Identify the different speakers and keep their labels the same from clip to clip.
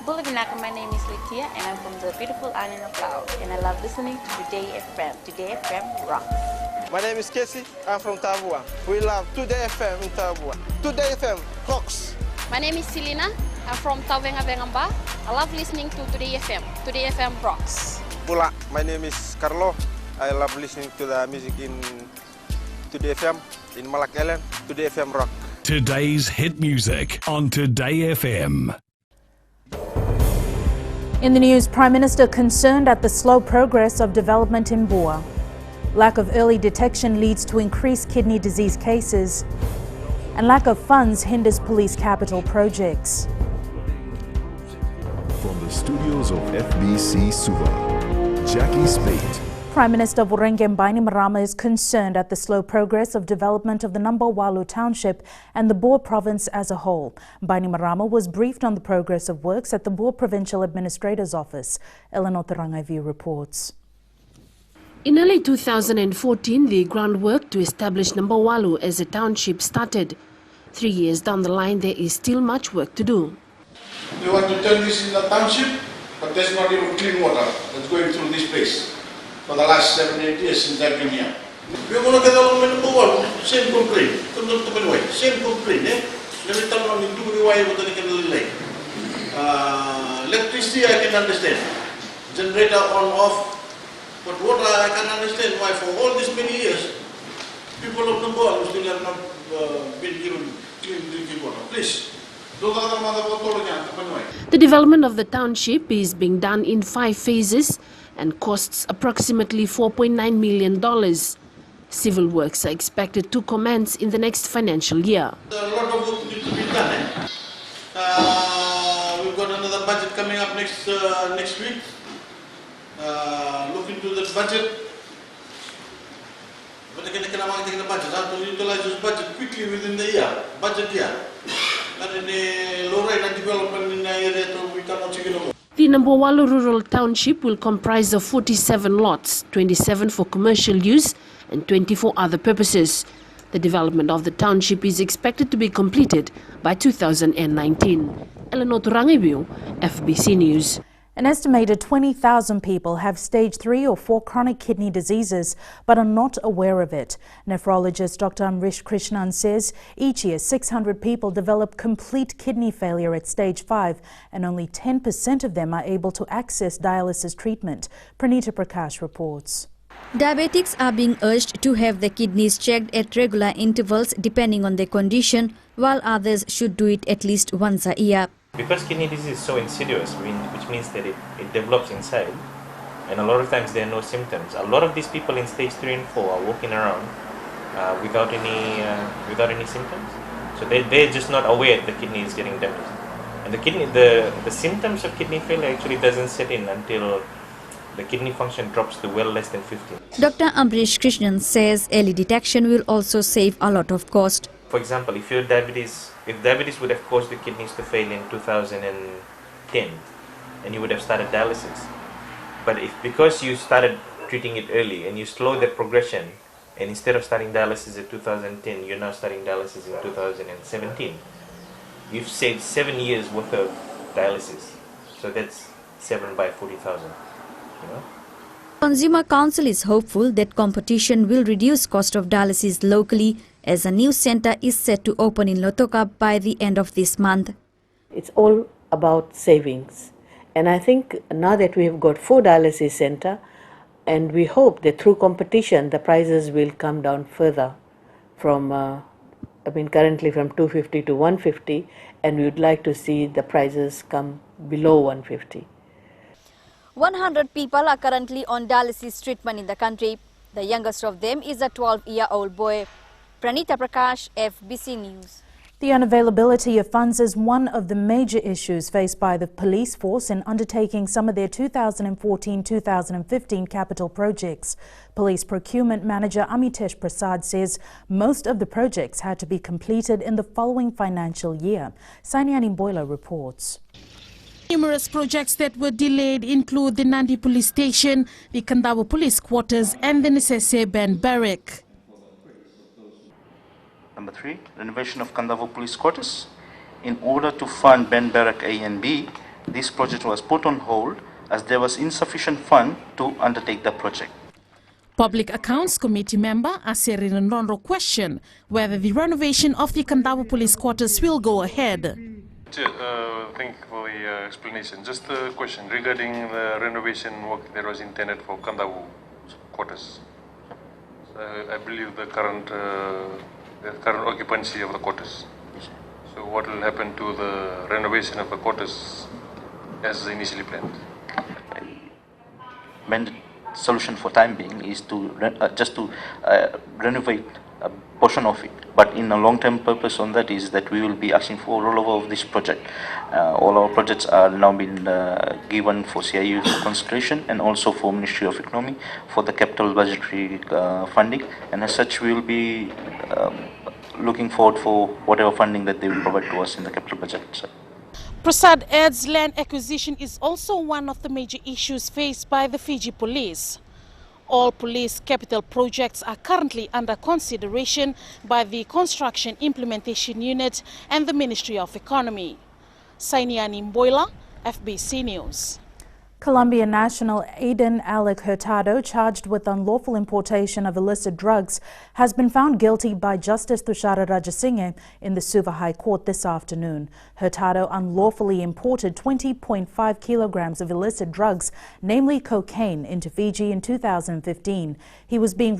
Speaker 1: Bulabinaka, my name is Litia and I'm from the beautiful island of Laos and I love listening to Today FM. Today FM rocks.
Speaker 2: My name is Casey, I'm from Tavua. We love Today FM in Tavua. Today FM rocks.
Speaker 3: My name is Selena, I'm from Tavenga Vengamba. I love listening to Today FM. Today FM rocks.
Speaker 2: Pula, my name is Carlo. I love listening to the music in Today FM, in Malak Island. Today FM rock.
Speaker 4: Today's hit music on Today FM.
Speaker 5: In the news, Prime Minister concerned at the slow progress of development in Boa. Lack of early detection leads to increased kidney disease cases. And lack of funds hinders police capital projects.
Speaker 6: From the studios of FBC Suva, Jackie Spate.
Speaker 5: Prime Minister Vorenge Bainimarama is concerned at the slow progress of development of the Nambawalu township and the Boer province as a whole. Bainimarama was briefed on the progress of works at the Boer Provincial Administrator's Office. Eleanor Terangaivi reports.
Speaker 7: In early 2014, the groundwork to establish Nambawalu as a township started. 3 years down the line, there is still much work to do.
Speaker 8: We want to turn this into a township, but there's not even clean water that's going through this place for the last 7-8 years since I've been here. We're going to get along with Nambawalu, same complaint. Same complaint, eh? Let me tell you, do why what they can relate. Electricity, I can understand. Generator on, off. But water, I can understand why for all these many years, people of Nambawalu still have not been given clean drinking water. Please.
Speaker 7: The development of the township is being done in 5 phases and costs approximately $4.9 million. Civil works are expected to commence in the next financial year.
Speaker 8: A lot of work needs to be done. We've got another budget coming up next week. Look into the budget. But again, the budget, how to utilize this budget quickly within the year, budget year. And in low rate and development in the area, we cannot take it over.
Speaker 7: The Nambawalu Rural Township will comprise of 47 lots, 27 for commercial use and 20 for other purposes. The development of the township is expected to be completed by 2019. Eleanor Turangibu, FBC News.
Speaker 5: An estimated 20,000 people have stage 3 or 4 chronic kidney diseases but are not aware of it. Nephrologist Dr. Amrish Krishnan says each year 600 people develop complete kidney failure at stage 5 and only 10% of them are able to access dialysis treatment. Pranita Prakash reports.
Speaker 9: Diabetics are being urged to have their kidneys checked at regular intervals depending on their condition, while others should do it at least once a year.
Speaker 10: Because kidney disease is so insidious, which means that it develops inside, and a lot of times there are no symptoms. A lot of these people in stage 3 and 4 are walking around without any symptoms. So they're just not aware the kidney is getting damaged. And the symptoms of kidney failure actually doesn't set in until the kidney function drops to well less than 50.
Speaker 9: Dr. Amrish Krishnan says early detection will also save a lot of cost.
Speaker 10: For example, if diabetes would have caused the kidneys to fail in 2010, and you would have started dialysis. But because you started treating it early and you slow the progression, and instead of starting dialysis in 2010, you're now starting dialysis in 2017, you've saved 7 years worth of dialysis. So that's 7 by 40,000.
Speaker 9: Consumer Council is hopeful that competition will reduce cost of dialysis locally, as a new centre is set to open in Lotoka by the end of this month.
Speaker 11: It's all about savings, and I think now that we have got 4 dialysis centre, and we hope that through competition the prices will come down further from currently from 250 to 150, and we would like to see the prices come below 150.
Speaker 9: 100 people are currently on dialysis treatment in the country. The youngest of them is a 12-year-old boy. Pranita Prakash, FBC News.
Speaker 5: The unavailability of funds is one of the major issues faced by the police force in undertaking some of their 2014-2015 capital projects. Police procurement manager Amitesh Prasad says most of the projects had to be completed in the following financial year. Sainiani Boiler reports.
Speaker 12: Numerous projects that were delayed include the Nandi Police Station, the Kandavu Police Quarters and the Nisese Ben Barrack.
Speaker 13: Number 3, renovation of Kandavu Police Quarters. In order to fund Ben Barrack A and B, this project was put on hold as there was insufficient fund to undertake the project.
Speaker 12: Public Accounts Committee member Asirin Nrondo questioned whether the renovation of the Kandava police quarters will go ahead.
Speaker 14: Thank you for the explanation. Just a question regarding the renovation work that was intended for Kandavu quarters. I believe the current occupancy of the quarters. So what will happen to the renovation of the quarters as initially planned?
Speaker 13: The solution for time being is to renovate a portion of it, but in a long-term purpose on that is that we will be asking for rollover of this project. All our projects are now been given for CIU for consideration and also for Ministry of Economy for the capital budgetary funding, and as such we will be looking forward for whatever funding that they will provide to us in the capital budget.
Speaker 12: Prasad adds land acquisition is also one of the major issues faced by the Fiji police. All police capital projects are currently under consideration by the Construction Implementation Unit and the Ministry of Economy. Sainiani Mboila, FBC News.
Speaker 5: Colombian national Aiden Alec Hurtado, charged with unlawful importation of illicit drugs, has been found guilty by Justice Tushara Rajasinghe in the Suva High Court this afternoon. Hurtado unlawfully imported 20.5 kilograms of illicit drugs, namely cocaine, into Fiji in 2015. He was being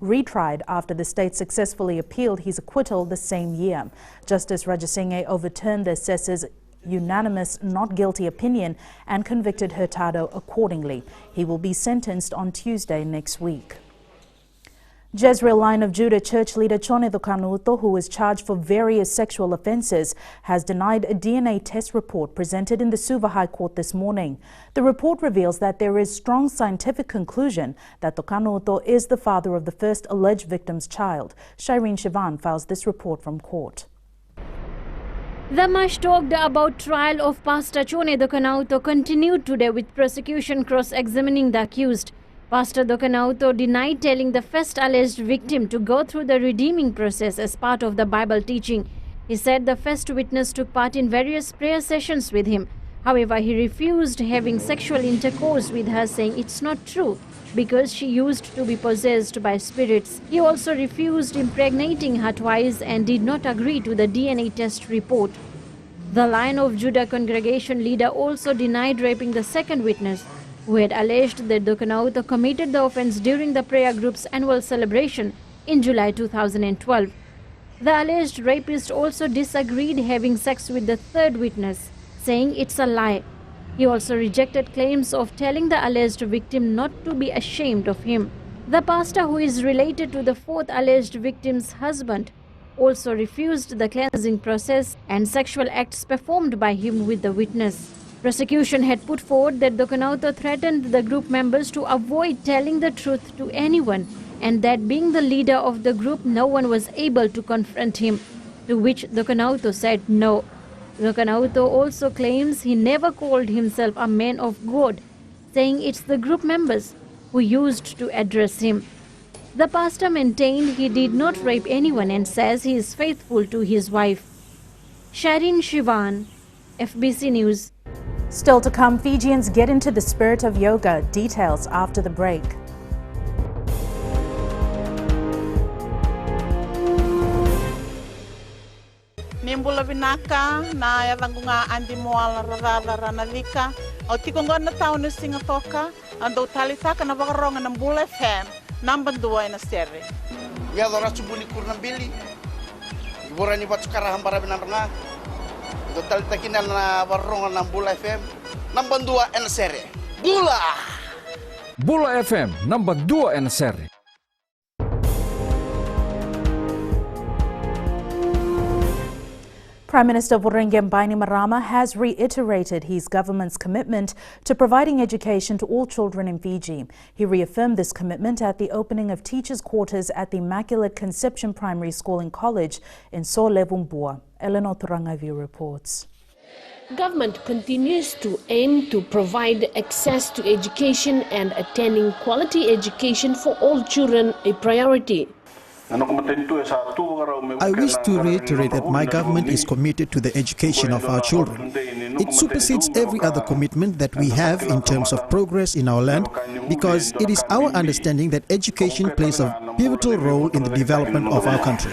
Speaker 5: retried after the state successfully appealed his acquittal the same year. Justice Rajasinghe overturned the assessor's unanimous not guilty opinion and convicted Hurtado accordingly. He will be sentenced on Tuesday next week. Jezreel Line of Judah church leader Chono, who is charged for various sexual offences, has denied a DNA test report presented in the Suva High Court this morning. The report reveals that there is strong scientific conclusion that Tokanuto is the father of the first alleged victim's child. Shireen Shivan files this report from court.
Speaker 15: The much talked about trial of Pastor Chono Dokanauto continued today with prosecution cross-examining the accused. Pastor Dokanauto denied telling the first alleged victim to go through the redeeming process as part of the Bible teaching. He said the first witness took part in various prayer sessions with him. However, he refused having sexual intercourse with her, saying it's not true because she used to be possessed by spirits. He also refused impregnating her twice and did not agree to the DNA test report. The Lion of Judah congregation leader also denied raping the second witness, who had alleged that Dokanauto committed the offense during the prayer group's annual celebration in July 2012. The alleged rapist also disagreed having sex with the third witness, saying it's a lie. He also rejected claims of telling the alleged victim not to be ashamed of him. The pastor, who is related to the fourth alleged victim's husband, also refused the cleansing process and sexual acts performed by him with the witness. Prosecution had put forward that Dokanauto threatened the group members to avoid telling the truth to anyone, and that being the leader of the group, no one was able to confront him, to which Dokanauto said no. Dokanauto also claims he never called himself a man of God, saying it's the group members who used to address him. The pastor maintained he did not rape anyone and says he is faithful to his wife. Shireen Shivan, FBC News.
Speaker 5: Still to come, Fijians get into the spirit of yoga. Details after the break.
Speaker 16: Nimbula vinaka na yavangunga andi moala ranalika o tikongo na tao ni singatoka ando talitaka na vakaronga na Mbula FM namba 2 na serre.
Speaker 17: Ya dora subuli kurnambili. Ibora ni batu karahan para binaranga. Do talitaki na vakaronga na Mbula FM namba 2 na serre. Bula.
Speaker 18: Bula FM namba 2 na serre.
Speaker 5: Prime Minister Voreqe Bainimarama has reiterated his government's commitment to providing education to all children in Fiji. He reaffirmed this commitment at the opening of teachers' quarters at the Immaculate Conception Primary School and College in Solevumbua. Eleanor Turangavi reports.
Speaker 7: Government continues to aim to provide access to education and attaining quality education for all children a priority.
Speaker 19: I wish to reiterate that my government is committed to the education of our children. It supersedes every other commitment that we have in terms of progress in our land, because it is our understanding that education plays a pivotal role in the development of our country.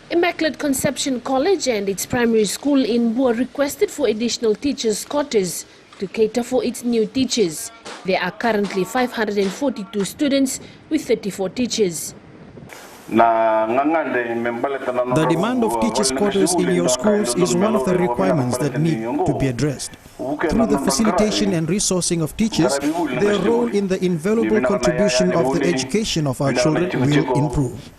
Speaker 7: Immaculate Conception College and its primary school in Bua requested for additional teachers' quarters to cater for its new teachers. There are currently 542 students with 34 teachers.
Speaker 19: The demand of teachers' quarters in your schools is one of the requirements that need to be addressed. Through the facilitation and resourcing of teachers, their role in the invaluable contribution of the education of our children will improve.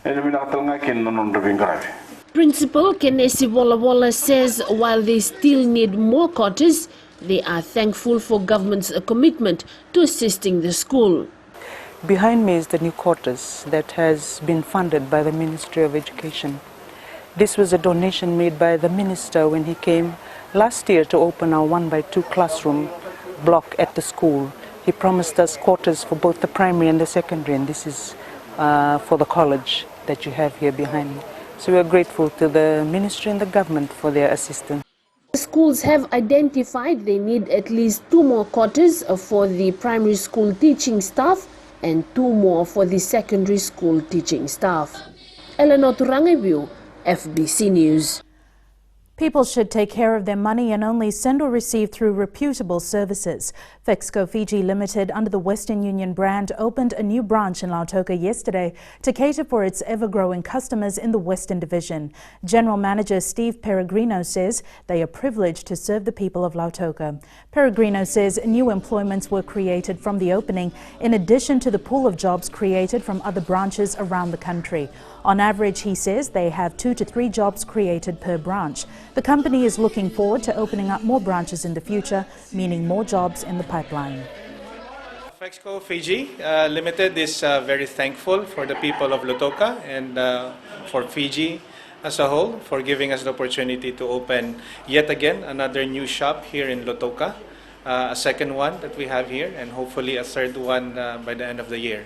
Speaker 7: Principal Kenesi Walla says while they still need more quarters, they are thankful for government's commitment to assisting the school.
Speaker 20: Behind me is the new quarters that has been funded by the Ministry of Education. This was a donation made by the minister when he came last year to open our 1x2 classroom block at the school. He promised us quarters for both the primary and the secondary, and this is for the college that you have here behind me. So we are grateful to the ministry and the government for their assistance.
Speaker 7: The schools have identified they need at least 2 more quarters for the primary school teaching staff and 2 more for the secondary school teaching staff. Eleanor Turangebu, FBC News.
Speaker 5: People should take care of their money and only send or receive through reputable services. Fexco Fiji Limited, under the Western Union brand, opened a new branch in Lautoka yesterday to cater for its ever-growing customers in the Western Division. General Manager Steve Peregrino says they are privileged to serve the people of Lautoka. Peregrino says new employments were created from the opening, in addition to the pool of jobs created from other branches around the country. On average, he says they have 2 to 3 jobs created per branch. The company is looking forward to opening up more branches in the future, meaning more jobs in the pipeline.
Speaker 21: Fexco Fiji Limited is very thankful for the people of Lautoka and for Fiji as a whole for giving us the opportunity to open yet again another new shop here in Lautoka, a second one that we have here, and hopefully a third one by the end of the year.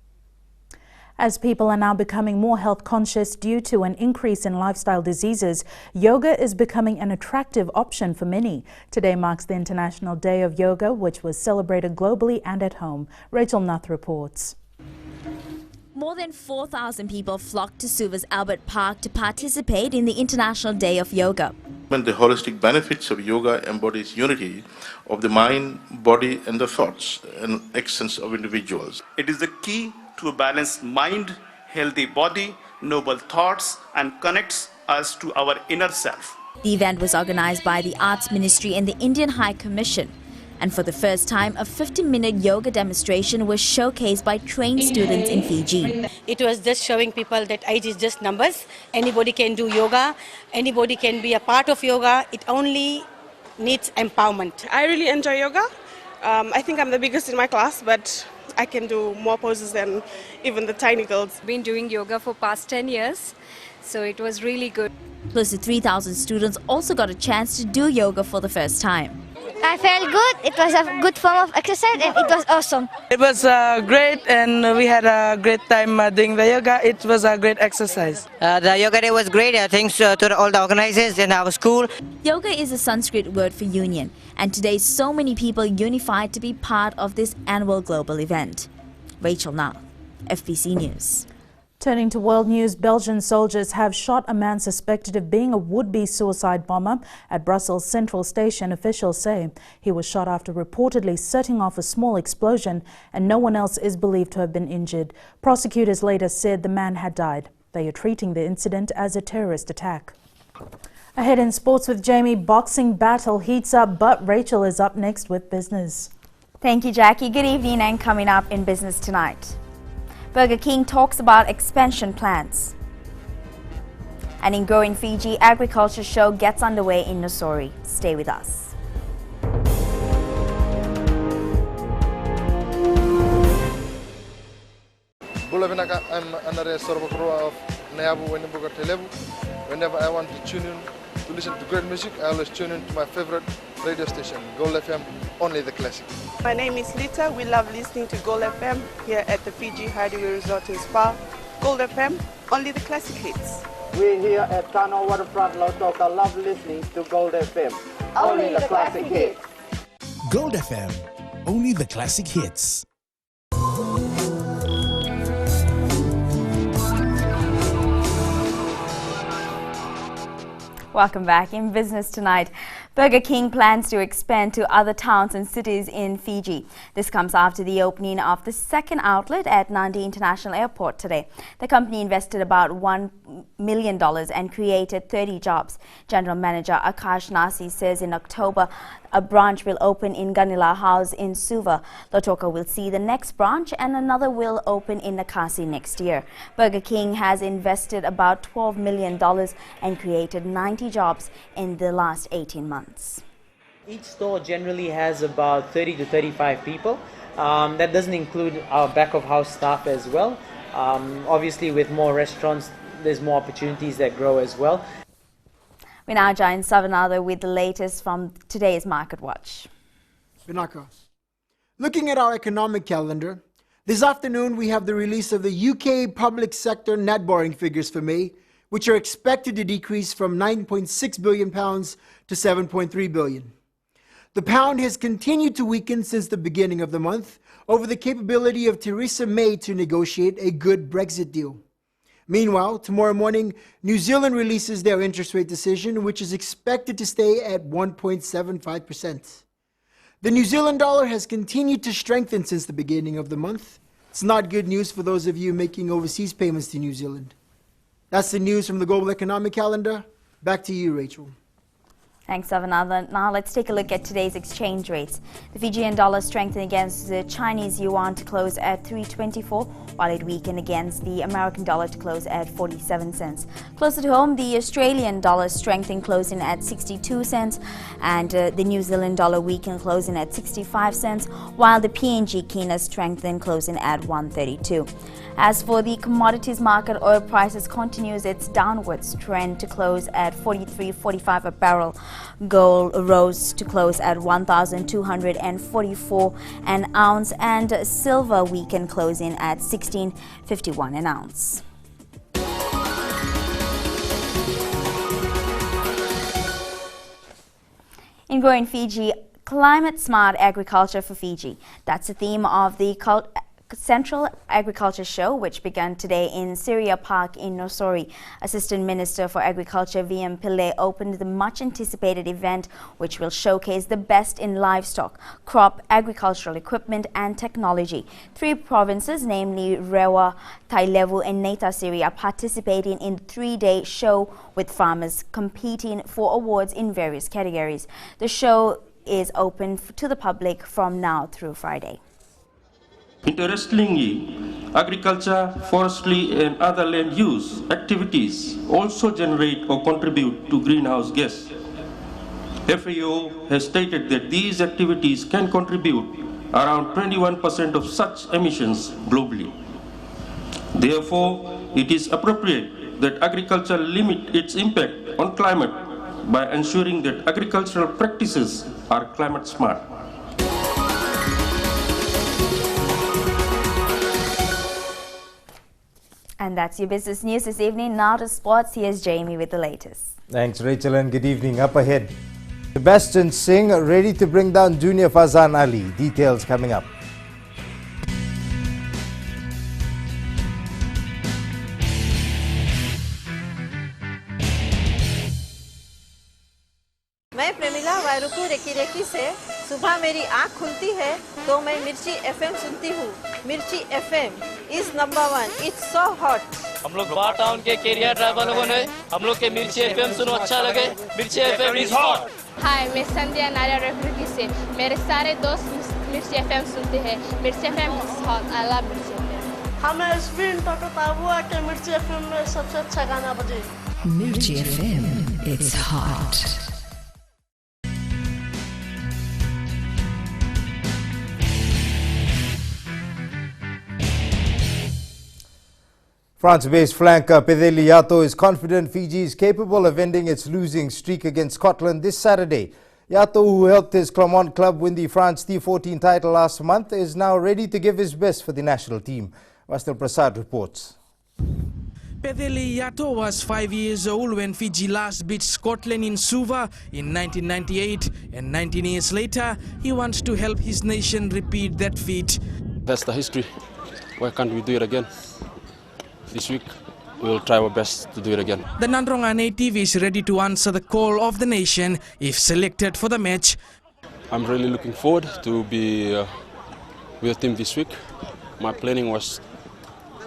Speaker 5: As people are now becoming more health conscious due to an increase in lifestyle diseases, yoga is becoming an attractive option for many. Today marks the International Day of Yoga, which was celebrated globally and at home. Rachel Nath reports.
Speaker 22: More than 4,000 people flocked to Suva's Albert Park to participate in the International Day of Yoga.
Speaker 8: The holistic benefits of yoga embodies unity of the mind, body and the thoughts and essence of individuals.
Speaker 23: It is the key to a balanced mind, healthy body, noble thoughts, and connects us to our inner self.
Speaker 22: The event was organized by the Arts Ministry and the Indian High Commission. And for the first time, a 50-minute yoga demonstration was showcased by trained students in Fiji.
Speaker 24: It was just showing people that age is just numbers. Anybody can do yoga. Anybody can be a part of yoga. It only needs empowerment.
Speaker 25: I really enjoy yoga. I think I'm the biggest in my class, but I can do more poses than even the tiny girls.
Speaker 26: Been doing yoga for past 10 years, so it was really good.
Speaker 22: Close to 3,000 students also got a chance to do yoga for the first time.
Speaker 27: I felt good. It was a good form of exercise and it was awesome.
Speaker 28: It was great and we had a great time doing the yoga. It was a great exercise.
Speaker 29: The yoga day was great. Thanks to all the organizers in our school.
Speaker 22: Yoga is a Sanskrit word for union, and today so many people unified to be part of this annual global event. Rachel Nath, FBC News.
Speaker 5: Turning to world news, Belgian soldiers have shot a man suspected of being a would-be suicide bomber at Brussels Central Station, officials say. He was shot after reportedly setting off a small explosion, and no one else is believed to have been injured. Prosecutors later said the man had died. They are treating the incident as a terrorist attack. Ahead in sports with Jamie, boxing battle heats up, but Rachel is up next with business.
Speaker 9: Thank you, Jackie. Good evening, and coming up in business tonight, Burger King talks about expansion plans. And in Growing Fiji, agriculture show gets underway in Nosori. Stay with us.
Speaker 2: I'm another of Whenever I want to tune in to listen to great music, I always tune in to my favorite radio station, Gold FM, only the classic.
Speaker 25: My name is Lita. We love listening to Gold FM here at the Fiji Hideaway Resort and Spa.
Speaker 1: Gold FM, only the classic hits.
Speaker 3: We here at Chono Waterfront Lautoka love listening to Gold FM, only the classic hits.
Speaker 4: Gold FM, only the classic hits.
Speaker 9: Welcome back. In business tonight, Burger King plans to expand to other towns and cities in Fiji. This comes after the opening of the second outlet at Nadi International Airport today. The company invested about $1 million and created 30 jobs. General Manager Akash Nasi says in October, a branch will open in Ganila House in Suva. Lautoka will see the next branch and another will open in Nakasi next year. Burger King has invested about $12 million and created 90 jobs in the last 18 months.
Speaker 6: Each store generally has about 30 to 35 people. That doesn't include our back of house staff as well. Obviously with more restaurants, there's more opportunities that grow as well.
Speaker 9: We now join Savanada with the latest from today's Market Watch.
Speaker 10: Binaka. Looking at our economic calendar, this afternoon we have the release of the UK public sector net borrowing figures for May, which are expected to decrease from £9.6 billion to £7.3 billion. The pound has continued to weaken since the beginning of the month over the capability of Theresa May to negotiate a good Brexit deal. Meanwhile, tomorrow morning, New Zealand releases their interest rate decision, which is expected to stay at 1.75%. The New Zealand dollar has continued to strengthen since the beginning of the month. It's not good news for those of you making overseas payments to New Zealand. That's the news from the global economic calendar. Back to you, Rachel.
Speaker 9: Thanks, Savanada. Now let's take a look at today's exchange rates. The Fijian dollar strengthened against the Chinese yuan to close at 3.24, while it weakened against the American dollar to close at 47 cents. Closer to home, the Australian dollar strengthened, closing at 62 cents, and the New Zealand dollar weakened, closing at 65 cents, while the PNG kina strengthened, closing at 132. As for the commodities market, oil prices continues its downwards trend to close at 43.45 a barrel. Gold rose to close at 1,244 an ounce, and silver weakened, closing at 16.51 an ounce. In Growing Fiji, climate smart agriculture for Fiji. That's the theme of the Central Agriculture Show, which began today in Syria Park in Nosori. Assistant Minister for Agriculture VM Pillay opened the much-anticipated event, which will showcase the best in livestock, crop, agricultural equipment and technology. 3 provinces, namely Rewa, Tailevu and Neitasiri, are participating in the 3-day show, with farmers competing for awards in various categories. The show is open to the public from now through Friday.
Speaker 11: Interestingly, agriculture, forestry and other land use activities also generate or contribute to greenhouse gas. FAO has stated that these activities can contribute around 21% of such emissions globally. Therefore, it is appropriate that agriculture limit its impact on climate by ensuring that agricultural practices are climate smart.
Speaker 9: And that's your business news this evening. Now to sports, here's Jamie with the latest.
Speaker 12: Thanks, Rachel, and good evening. Up ahead, Sebastian Singh ready to bring down Junior Fazan Ali. Details coming up.
Speaker 13: मैं Premila वायरुकू recce recce से सुबह मेरी आँख खुलती है तो मैं मिर्ची एफएम सुनती हूँ। मिर्ची FM is number 1। It's so hot.
Speaker 14: हम लोग बार टाउन के कैरियर ड्राइवर लोगों ने हम लोग के मिर्ची एफएम सुनो अच्छा लगे। मिर्ची एफएम इज हॉट।
Speaker 30: हाय, मैं संध्या नारिया रेकी से मेरे सारे दोस्त मिर्ची एफएम सुनते हैं। मिर्ची FM is hot. I love मिर्ची एफएम।
Speaker 31: हमें स्पिन टोटो ताबुआ के मिर्ची एफएम में सबसे अच्छा गाना बजे।
Speaker 32: मिर्ची FM it's hot.
Speaker 12: France-based flanker Pedeli Yato is confident Fiji is capable of ending its losing streak against Scotland this Saturday. Yato, who helped his Clermont club win the France T14 title last month, is now ready to give his best for the national team. Vastil Prasad reports.
Speaker 7: Pedeli Yato was 5 years old when Fiji last beat Scotland in Suva in 1998, and 19 years later, he wants to help his nation repeat that feat.
Speaker 8: That's the history. Why can't we do it again? This week, we'll try our best to do it again.
Speaker 7: The Nandronga native is ready to answer the call of the nation if selected for the match.
Speaker 8: I'm really looking forward to be with the team this week. My planning was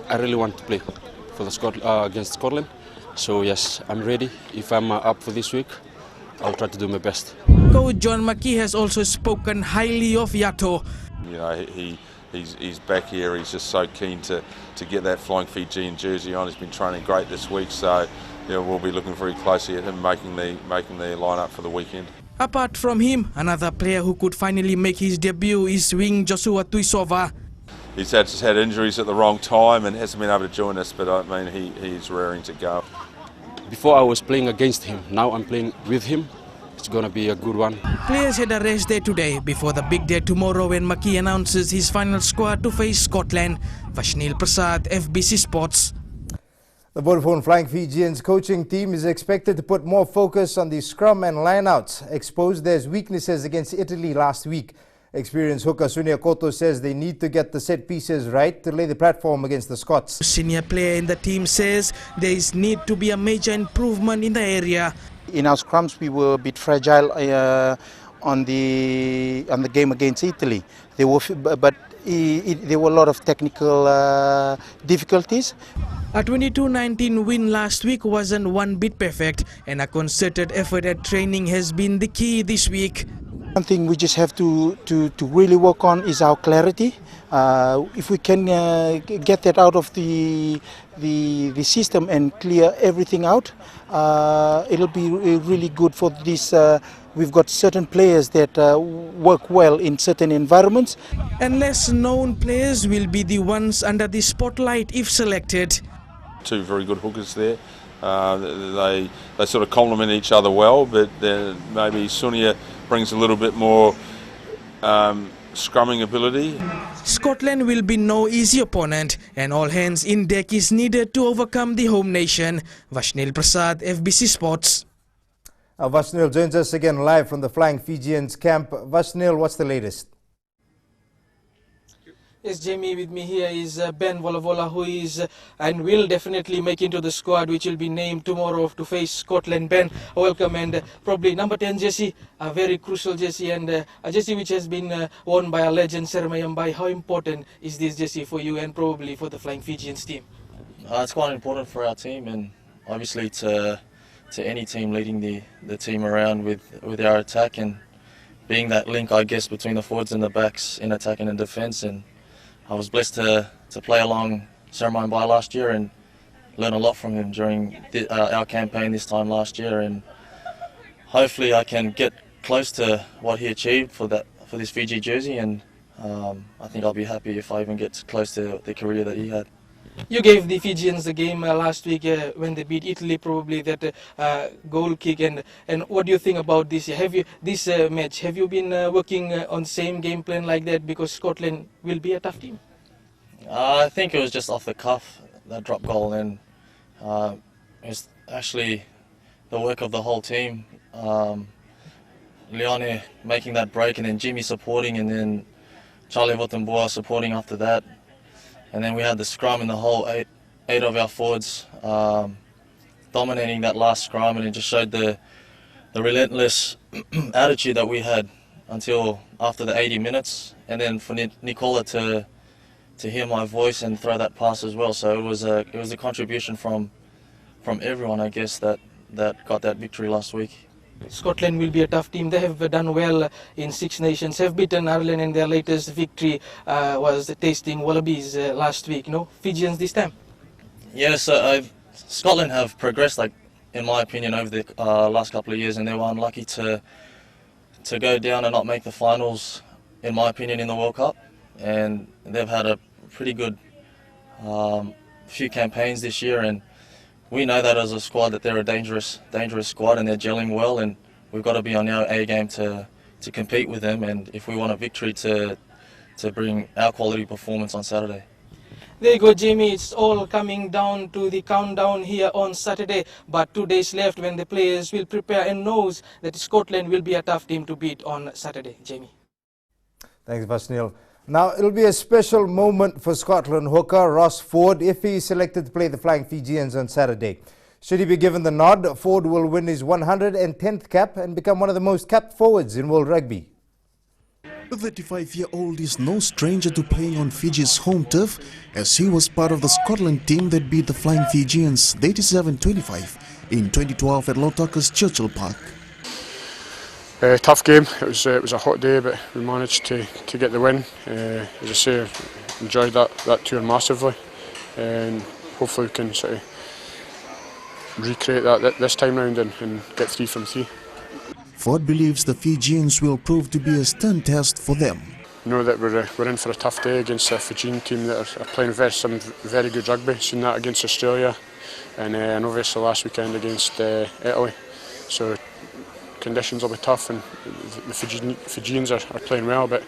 Speaker 8: I really want to play for the against Scotland. So yes, I'm ready. If I'm up for this week, I'll try to do my best.
Speaker 7: Coach John McKee has also spoken highly of Yato.
Speaker 15: You know, he's back here. He's just so keen to get that Flying Fijian jersey on. He's been training great this week, so you know, we'll be looking very closely at him making the lineup for the weekend.
Speaker 7: Apart from him, another player who could finally make his debut is wing Joshua Tuisova.
Speaker 15: He's just had injuries at the wrong time and hasn't been able to join us, but I mean he's raring to go.
Speaker 8: Before I was playing against him, now I'm playing with him. It's going to be a good one.
Speaker 7: Players had a rest day today before the big day tomorrow when McKee announces his final squad to face Scotland. Vashnil Prasad, FBC Sports.
Speaker 12: The Vodafone Flying Fijians coaching team is expected to put more focus on the scrum and lineouts, exposed their weaknesses against Italy last week. Experienced hooker Sunia Koto says they need to get the set pieces right to lay the platform against the Scots.
Speaker 7: Senior player in the team says there is need to be a major improvement in the area.
Speaker 16: In our scrums, we were a bit fragile on the game against Italy. There were a lot of technical difficulties.
Speaker 7: A 22-19 win last week wasn't one bit perfect, and a concerted effort at training has been the key this week.
Speaker 16: One thing we just have to really work on is our clarity. If we can get that out of the system and clear everything out, it'll be really good for this. We've got certain players that work well in certain environments.
Speaker 7: And less known players will be the ones under the spotlight if selected.
Speaker 15: Two very good hookers there. They sort of complement each other well, but maybe Sunia brings a little bit more scrumming ability.
Speaker 7: Scotland will be no easy opponent, and all hands in deck is needed to overcome the home nation. Vashnil Prasad, FBC Sports.
Speaker 12: Vashnil joins us again live from the Flying Fijians camp. Vashnil, what's the latest?
Speaker 7: Yes, Jamie, with me here is Ben Volavola, who is and will definitely make into the squad, which will be named tomorrow to face Scotland. Ben, welcome, and probably number 10 jersey, a very crucial jersey, and a jersey which has been worn by a legend, Sermayambai. How important is this jersey for you and probably for the Flying Fijians team?
Speaker 17: It's quite important for our team, and obviously to any team leading the team around with our attack and being that link, I guess, between the forwards and the backs in attack and in defence. And I was blessed to play along Sermayambai last year and learn a lot from him during our campaign this time last year, and hopefully I can get close to what he achieved for this Fiji jersey, and I think I'll be happy if I even get close to the career that he had.
Speaker 7: You gave the Fijians the game last week when they beat Italy, probably that goal kick, and what do you think about this? This match? Have you been working on same game plan like that, because Scotland will be a tough team?
Speaker 17: I think it was just off the cuff, that drop goal, and it's actually the work of the whole team. Leone making that break, and then Jimmy supporting, and then Charlie Votamboa supporting after that. And then we had the scrum and the whole eight of our forwards dominating that last scrum, and it just showed the relentless attitude that we had until after the 80 minutes. And then for Nicola to hear my voice and throw that pass as well. So it was a contribution from everyone, I guess, that got that victory last week.
Speaker 7: Scotland will be a tough team. They have done well in Six Nations, have beaten Ireland, and their latest victory was tasting Wallabies last week. No, Fijians this time.
Speaker 17: Yes, Scotland have progressed, in my opinion, over the last couple of years, and they were unlucky to go down and not make the finals, in my opinion, in the World Cup. And they've had a pretty good few campaigns this year, and we know that as a squad that they're a dangerous squad, and they're gelling well, and we've got to be on our A game to compete with them, and if we want a victory to bring our quality performance on Saturday.
Speaker 7: There you go, Jamie. It's all coming down to the countdown here on Saturday. But 2 days left when the players will prepare and knows that Scotland will be a tough team to beat on Saturday. Jamie.
Speaker 12: Thanks, Vasnil. Now, it'll be a special moment for Scotland hooker Ross Ford if he is selected to play the Flying Fijians on Saturday. Should he be given the nod, Ford will win his 110th cap and become one of the most capped forwards in world rugby.
Speaker 4: The 35-year-old is no stranger to playing on Fiji's home turf, as he was part of the Scotland team that beat the Flying Fijians 37-25 in 2012 at Lautoka's Churchill Park.
Speaker 5: Tough game. It was a hot day, but we managed to get the win. As I say, enjoyed that tour massively, and hopefully we can sort of recreate that this time round and get 3 from 3.
Speaker 4: Ford believes the Fijians will prove to be a stern test for them.
Speaker 5: Know that we're in for a tough day against a Fijian team that are playing some very good rugby. Seen that against Australia, and obviously last weekend against Italy. So conditions will be tough, and the Fijians are playing well, but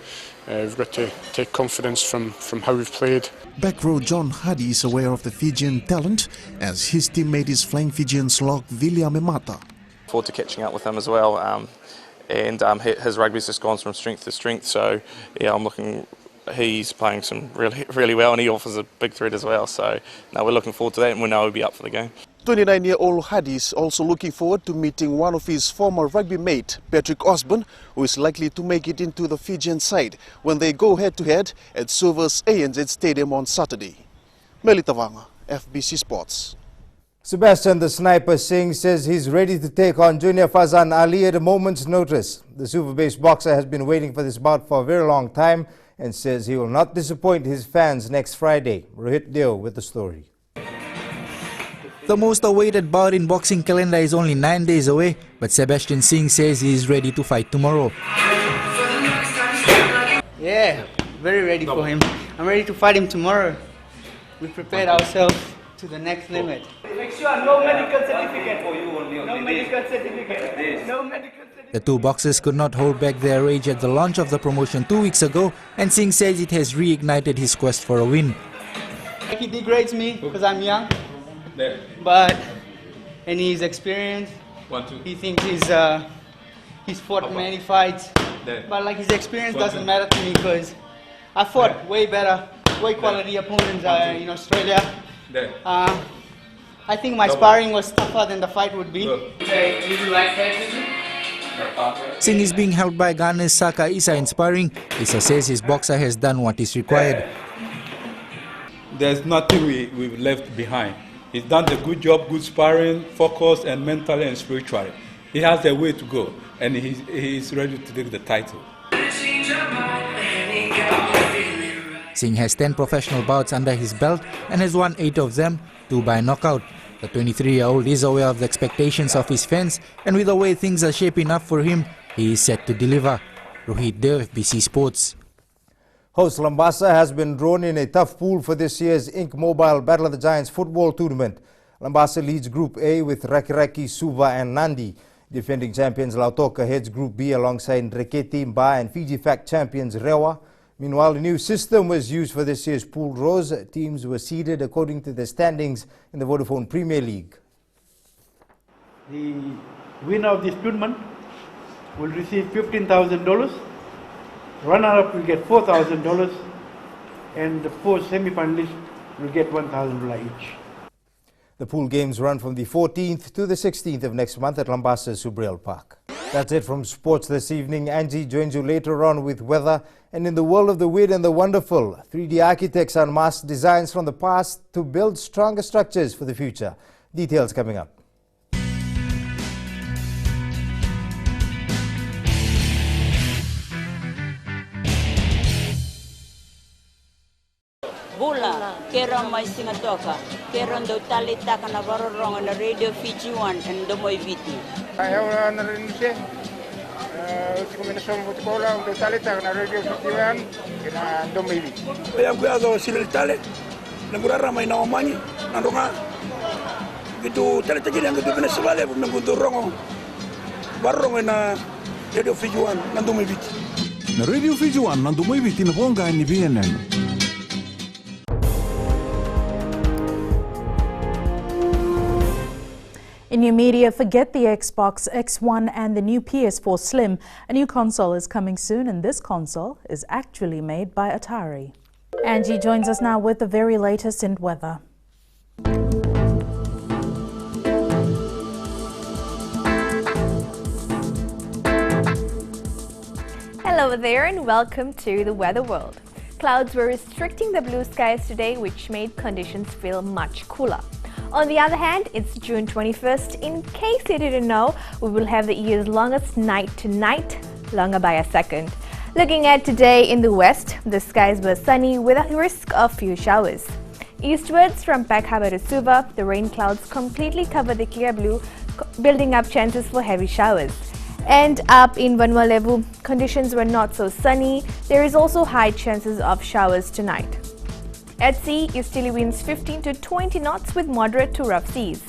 Speaker 5: we've got to take confidence from how we've played.
Speaker 4: Back row John Hardy is aware of the Fijian talent, as his teammate is Flying Fijians lock William Emata.
Speaker 18: Forward to catching up with him as well, and his rugby's just gone from strength to strength, so yeah, he's playing some really well, and he offers a big threat as well, so no, we're looking forward to that, and we know he'll be up for the game.
Speaker 19: 29-year-old Hardy is also looking forward to meeting one of his former rugby mate, Patrick Osborne, who is likely to make it into the Fijian side when they go head-to-head at Suva's ANZ Stadium on Saturday. Melitavanga, FBC Sports.
Speaker 12: Sebastian the Sniper Singh says he's ready to take on Junior Fazan Ali at a moment's notice. The Suva-based boxer has been waiting for this bout for a very long time and says he will not disappoint his fans next Friday. Rohit Deo with the story.
Speaker 20: The most awaited bout in boxing calendar is only 9 days away, but Sebastian Singh says he is ready to fight tomorrow.
Speaker 21: Yeah, very ready for him. I'm ready to fight him tomorrow. We prepared ourselves to the next limit.
Speaker 22: Make sure no medical certificate for you only. No medical certificate. No medical certificate.
Speaker 20: The two boxers could not hold back their rage at the launch of the promotion 2 weeks ago, and Singh says it has reignited his quest for a win.
Speaker 21: He degrades me because I'm young, and he's experienced. He thinks he's fought many fights, but like his experience doesn't matter to me because I fought way better, way quality opponents in Australia. I think my sparring was tougher than the fight would be.
Speaker 20: Singh is being held by Ghana's Saka Issa in sparring. Issa says his boxer has done what is required.
Speaker 23: There's nothing we've left behind. He's done a good job, good sparring, focus, and mentally and spiritually. He has a way to go, and he's ready to take the title.
Speaker 20: Singh has 10 professional bouts under his belt and has won 8 of them, 2 by knockout. The 23-year-old is aware of the expectations of his fans, and with the way things are shaping up for him, he is set to deliver. Rohit Deo, FBC Sports.
Speaker 12: Host Lambasa has been drawn in a tough pool for this year's Inc. Mobile Battle of the Giants football tournament. Lambasa leads Group A with Rakiraki, Suva and Nandi. Defending champions Lautoka heads Group B alongside Reketi, Mba and Fiji Fact champions Rewa. Meanwhile, a new system was used for this year's pool draws. Teams were seeded according to their standings in the Vodafone Premier League.
Speaker 24: The winner of this tournament will receive $15,000. Runner-up will get $4,000, and the 4 semi-finalists will get $1,000 each.
Speaker 12: The pool games run from the 14th to the 16th of next month at Lambasa's Subriel Park. That's it from sports this evening. Angie joins you later on with weather. And in the world of the weird and the wonderful, 3D architects unmask designs from the past to build stronger structures for the future. Details coming up.
Speaker 26: Bula, kera mai singatoka, kera ndo talita kana varorong na Radio Fiji 1 and Domoy Viti.
Speaker 27: Ayaw na rin siya. Usi kombinasyon mo tikola ndo talita kana Radio Fiji 1 kina Domoy Viti.
Speaker 28: Ayaw ko yazo silil tale, nagurara may naomanyi, nandunga. Gitu talita gini ang gitu pinasibale, nagudurong varorong na Radio Fiji 1 na Domoy Viti.
Speaker 4: Na Radio Fiji 1 na Domoy Viti na ponga ni BNN.
Speaker 1: In new media, forget the Xbox X1 and the new PS4 Slim. A new console is coming soon, and this console is actually made by Atari. Angie joins us now with the very latest in weather.
Speaker 2: Hello there and welcome to the Weather World. Clouds were restricting the blue skies today, which made conditions feel much cooler. On the other hand, it's June 21st. In case you didn't know, we will have the year's longest night tonight, longer by a second. Looking at today in the west, the skies were sunny with a risk of few showers. Eastwards from Peck Harbour to Suva, the rain clouds completely cover the clear blue, building up chances for heavy showers. And up in Vanua-Levu, conditions were not so sunny. There is also high chances of showers tonight. At sea, easterly winds 15 to 20 knots with moderate to rough seas.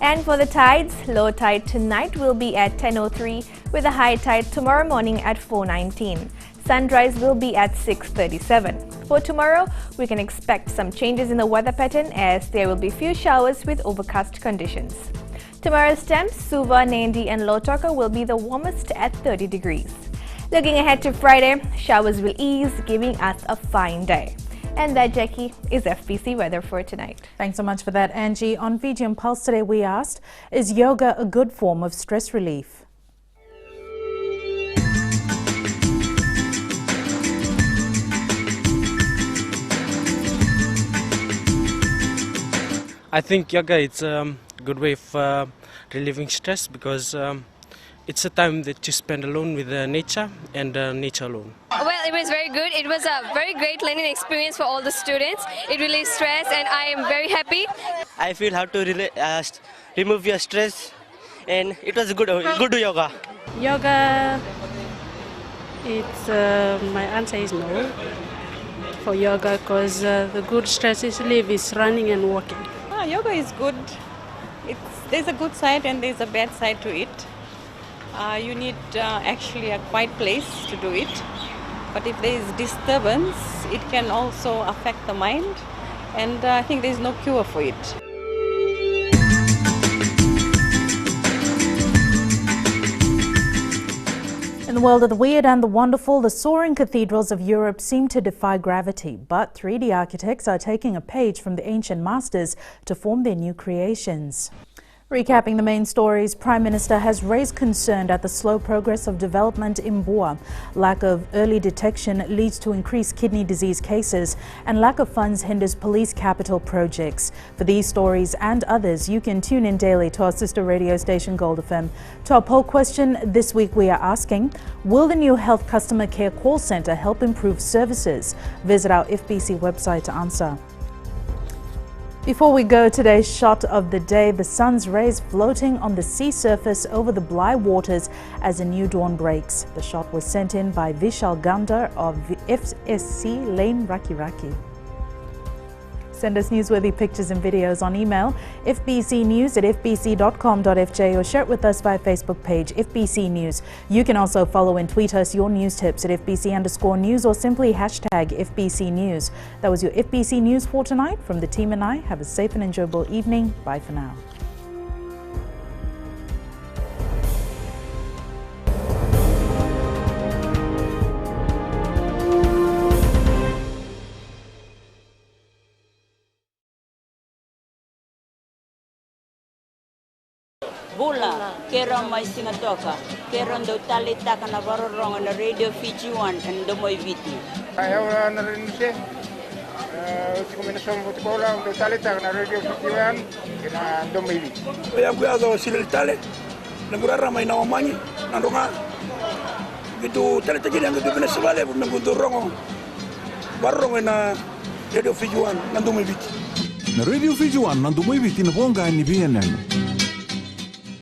Speaker 2: And for the tides, low tide tonight will be at 10:03 with a high tide tomorrow morning at 4:19. Sunrise will be at 6:37. For tomorrow, we can expect some changes in the weather pattern as there will be few showers with overcast conditions. Tomorrow's temps, Suva, Nandi and Lautoka will be the warmest at 30 degrees. Looking ahead to Friday, showers will ease, giving us a fine day. And that, Jackie, is FBC weather for tonight.
Speaker 1: Thanks so much for that, Angie. On Fijian Pulse today, we asked, is yoga a good form of stress relief?
Speaker 3: I think yoga is a good way of relieving stress because it's a time that you spend alone with nature and nature alone.
Speaker 6: Well, it was very good. It was a very great learning experience for all the students. It relieves stress and I am very happy.
Speaker 9: I feel how to remove your stress and it was good yoga.
Speaker 10: Yoga, it's my answer is no for yoga because the good stress relief is running and walking.
Speaker 11: Yoga is good. There's a good side and there's a bad side to it. You need actually a quiet place to do it. But if there is disturbance, it can also affect the mind. And I think there's no cure for it.
Speaker 1: In the world of the weird and the wonderful, the soaring cathedrals of Europe seem to defy gravity, but 3D architects are taking a page from the ancient masters to form their new creations. Recapping the main stories, Prime Minister has raised concern at the slow progress of development in Bua. Lack of early detection leads to increased kidney disease cases, and lack of funds hinders police capital projects. For these stories and others, you can tune in daily to our sister radio station Gold FM. To our poll question this week, we are asking, will the new Health Customer Care call centre help improve services? Visit our FBC website to answer. Before we go, today's shot of the day, the sun's rays floating on the sea surface over the Bly waters as a new dawn breaks. The shot was sent in by Vishal Gandar of FSC Lane Raki. Send us newsworthy pictures and videos on email fbcnews@fbc.com.fj or share it with us via Facebook page FBC News. You can also follow and tweet us your news tips at FBC_news or simply hashtag FBC News. That was your FBC News for tonight. From the team and I, have a safe and enjoyable evening. Bye for now.
Speaker 26: Bula, kera mai singa toka, kera ndo tali taka na varorong na Radio Fiji 1 and Domoi Viti.
Speaker 27: Ayaw na rin siya. Uti ko minasong buti ko lang, ndo tali taka na Radio Fiji 1 and Domoi Viti.
Speaker 28: Ayaw ko yazo silil tali, nagurara may nawamanyi, nandunga. Gitu tali tagi yang gitu pinasabale, nagunto rongo. Varong na Radio Fiji 1 and Domoi Viti.
Speaker 4: Na Radio Fiji 1 and Domoi Viti na bonga ni BNN.